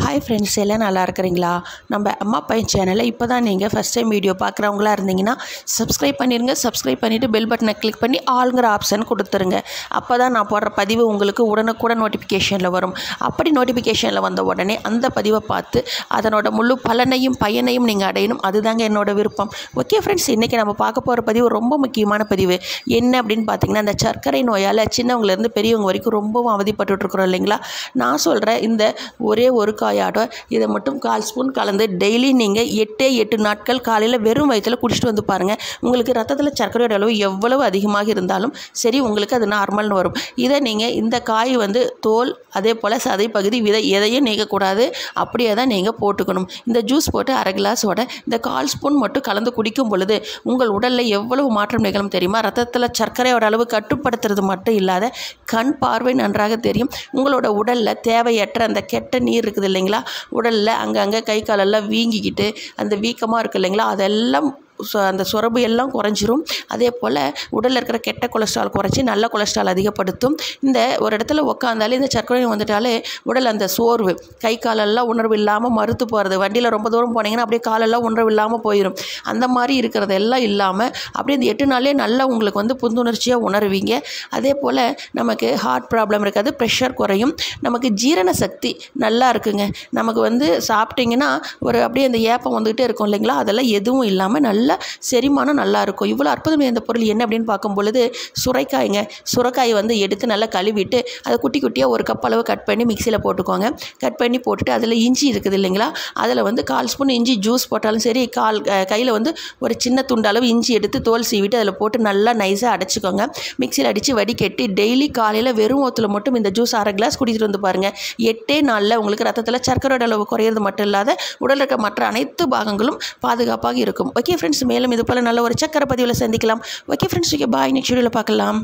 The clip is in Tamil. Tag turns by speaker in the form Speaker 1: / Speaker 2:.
Speaker 1: ஹாய் ஃப்ரெண்ட்ஸ், எல்லாம் நல்லா இருக்கிறீங்களா? நம்ம அம்மா பையன் சேனலை இப்போ தான் நீங்கள் ஃபஸ்ட் டைம் வீடியோ பார்க்குறவங்களா இருந்தீங்கன்னா சப்ஸ்கிரைப் பண்ணிடுங்க. சப்ஸ்கிரைப் பண்ணிவிட்டு பெல் பட்டனை கிளிக் பண்ணி ஆளுங்கிற ஆப்ஷன் கொடுத்துருங்க. அப்போ தான் நான் போடுற பதிவு உங்களுக்கு உடனுக்குடன் நோட்டிஃபிகேஷனில் வரும். அப்படி நோட்டிஃபிகேஷனில் வந்த உடனே அந்த பதிவை பார்த்து அதனோட முழு பலனையும் பயனையும் நீங்கள் அடையணும். அதுதாங்க என்னோட விருப்பம். ஓகே ஃப்ரெண்ட்ஸ், இன்றைக்கி நம்ம பார்க்க போகிற பதிவு ரொம்ப முக்கியமான பதிவு. என்ன அப்படின்னு பார்த்தீங்கன்னா, இந்த சர்க்கரை நோயால் சின்னவங்கலேருந்து பெரியவங்க வரைக்கும் ரொம்பவும் அவதிப்பட்டுருக்குறோம் இல்லைங்களா? நான் சொல்கிறேன், இந்த ஒரே ஒரு காயோட இதை மட்டும் 1/4 ஸ்பூன் கலந்து டெய்லி நீங்கள் 8 நாட்கள் காலையில் வெறும் வயிற்றில் குடிச்சிட்டு வந்து பாருங்கள். உங்களுக்கு ரத்தத்தில் சர்க்கரையோட அளவு எவ்வளவு அதிகமாக இருந்தாலும் சரி, உங்களுக்கு அது நார்மல்னு வரும். இதை நீங்கள் இந்த காய் தோல் அதே போல் சதை பகுதி விதை எதையும் நீக்கக்கூடாது, அப்படியே தான் நீங்கள் போட்டுக்கணும். இந்த ஜூஸ் போட்டு 1/2 கிளாஸோட இந்த 1/4 ஸ்பூன் மட்டும் கலந்து குடிக்கும் பொழுது உங்கள் உடலில் எவ்வளவு மாற்றம் நிகழும் தெரியுமா? ரத்தத்தில் சர்க்கரையோட அளவு கட்டுப்படுத்துறது மட்டும் இல்லாத கண் பார்வை நன்றாக தெரியும். உங்களோட உடலில் தேவையற்ற அந்த கெட்ட நீர் இருக்குது இல்லைங்களா, உடலில் அங்கங்கே கை காலெல்லாம் வீங்கிக்கிட்டு அந்த வீக்கமாக இருக்குது இல்லைங்களா, அதெல்லாம் அந்த சுரப்பு எல்லாம் குறைஞ்சிரும். அதே போல் உடலில் இருக்கிற கெட்ட கொலஸ்ட்ரால் குறைச்சி நல்ல கொலஸ்ட்ரால் அதிகப்படுத்தும். இந்த ஒரு இடத்துல உட்காந்தாலே இந்த சர்க்கரை வந்துட்டாலே உடல் அந்த சோர்வு, கை காலெல்லாம் உணர்வு இல்லாமல் மறுத்து போகிறது, வண்டியில் ரொம்ப தூரம் போனீங்கன்னா அப்படியே காலெல்லாம் உணர்வு இல்லாமல் போயிடும். அந்த மாதிரி இருக்கிறதெல்லாம் இல்லாமல் அப்படியே இந்த 8 நாளே நல்லா உங்களுக்கு புத்துணர்ச்சியாக உணர்வீங்க. அதே போல் நமக்கு ஹார்ட் ப்ராப்ளம் இருக்காது, ப்ரெஷர் குறையும், நமக்கு ஜீரண சக்தி நல்லா இருக்குங்க. நமக்கு சாப்பிட்டிங்கன்னா ஒரு அப்படியே அந்த ஏப்பம் வந்துகிட்டே இருக்கும் இல்லைங்களா, அதெல்லாம் எதுவும் இல்லாமல் நல்ல செரிமானம் நல்லா இருக்கும். இவ்வளோ அற்புதம் இந்த பொருள் என்ன அப்படின்னு பார்க்கும் பொழுது சுரைக்காய்ங்க. சுரைக்காய் எடுத்து நல்லா கழுவிட்டு அதை குட்டி குட்டியாக 1 கப் அளவு கட் பண்ணி மிக்சியில் போட்டுக்கோங்க. கட் பண்ணி போட்டுட்டு அதில் இஞ்சி இருக்குது இல்லைங்களா, அதில் 1/4 ஸ்பூன் இஞ்சி ஜூஸ் போட்டாலும் சரி, கையில் ஒரு சின்ன துண்டு அளவு இஞ்சி எடுத்து தோல் சீவிட்டு அதில் போட்டு நல்லா நைஸாக அடைச்சிக்கோங்க. மிக்சியில் அடித்து வடிகட்டி டெய்லி காலையில் வெறும் வயிற்றில் மட்டும் இந்த ஜூஸ் 1/2 கிளாஸ் குடிச்சிட்டு வந்து பாருங்கள். 8 நாளில் உங்களுக்கு ரத்தத்தில் சர்க்கரையோட அளவு குறையிறது மட்டும் இல்லாத உடலில் இருக்க மற்ற அனைத்து பாகங்களும் பாதுகாப்பாக இருக்கும். ஓகே ஃப்ரெண்ட்ஸ், மேலும் இது போல் நல்ல ஒரு சக்கரை பதிவில் சந்திக்கலாம். Okay friends, okay bye. Next வீடியோவில் பார்க்கலாம்.